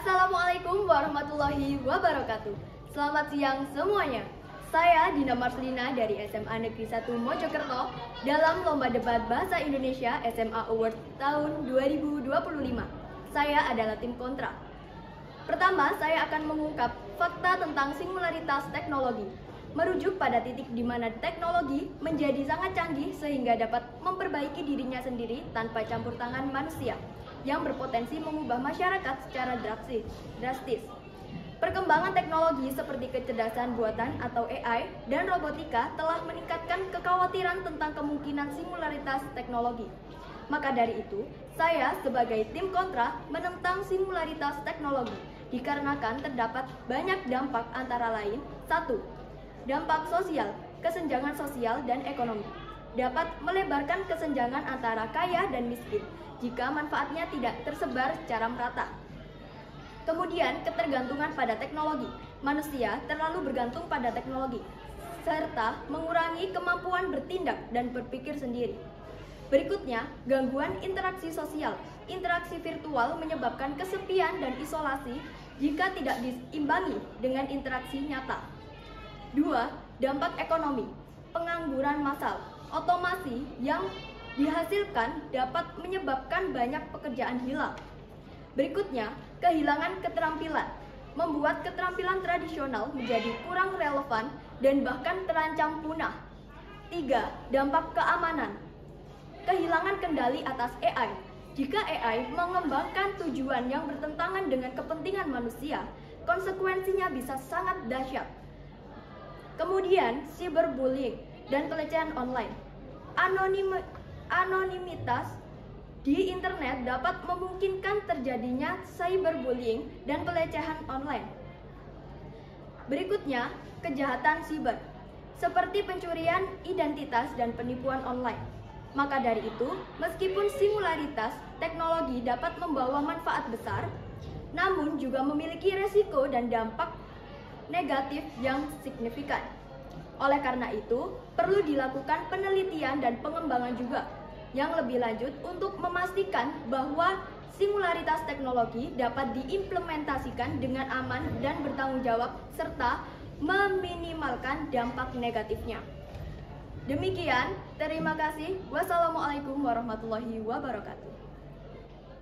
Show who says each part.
Speaker 1: Assalamualaikum warahmatullahi wabarakatuh. Selamat siang semuanya. Saya Dina Marslina dari SMA Negeri 1 Mojokerto dalam Lomba Debat Bahasa Indonesia SMA Award tahun 2025. Saya adalah tim kontra. Pertama, saya akan mengungkap fakta tentang singularitas teknologi, merujuk pada titik di mana teknologi menjadi sangat canggih sehingga dapat memperbaiki dirinya sendiri tanpa campur tangan manusia, yang berpotensi mengubah masyarakat secara drastis. Perkembangan teknologi seperti kecerdasan buatan atau AI dan robotika telah meningkatkan kekhawatiran tentang kemungkinan singularitas teknologi. Maka dari itu, saya sebagai tim kontra menentang singularitas teknologi dikarenakan terdapat banyak dampak antara lain. 1. Dampak sosial, kesenjangan sosial dan ekonomi. Dapat melebarkan kesenjangan antara kaya dan miskin jika manfaatnya tidak tersebar secara merata. Kemudian, ketergantungan pada teknologi. Manusia terlalu bergantung pada teknologi, serta mengurangi kemampuan bertindak dan berpikir sendiri. Berikutnya, gangguan interaksi sosial. Interaksi virtual menyebabkan kesepian dan isolasi jika tidak diimbangi dengan interaksi nyata. 2. Dampak ekonomi. Pengangguran massal. Otomasi yang dihasilkan dapat menyebabkan banyak pekerjaan hilang. Berikutnya, kehilangan keterampilan. Membuat keterampilan tradisional menjadi kurang relevan dan bahkan terancam punah. 3. Dampak keamanan. Kehilangan kendali atas AI. Jika AI mengembangkan tujuan yang bertentangan dengan kepentingan manusia, konsekuensinya bisa sangat dahsyat. Kemudian, cyberbullying dan pelecehan online. Anonimitas di internet dapat memungkinkan terjadinya cyberbullying dan pelecehan online. Berikutnya, kejahatan siber, seperti pencurian identitas dan penipuan online. Maka dari itu, meskipun singularitas teknologi dapat membawa manfaat besar, namun juga memiliki resiko dan dampak negatif yang signifikan. Oleh karena itu, perlu dilakukan penelitian dan pengembangan juga yang lebih lanjut untuk memastikan bahwa singularitas teknologi dapat diimplementasikan dengan aman dan bertanggung jawab serta meminimalkan dampak negatifnya. Demikian, terima kasih. Wassalamualaikum warahmatullahi wabarakatuh.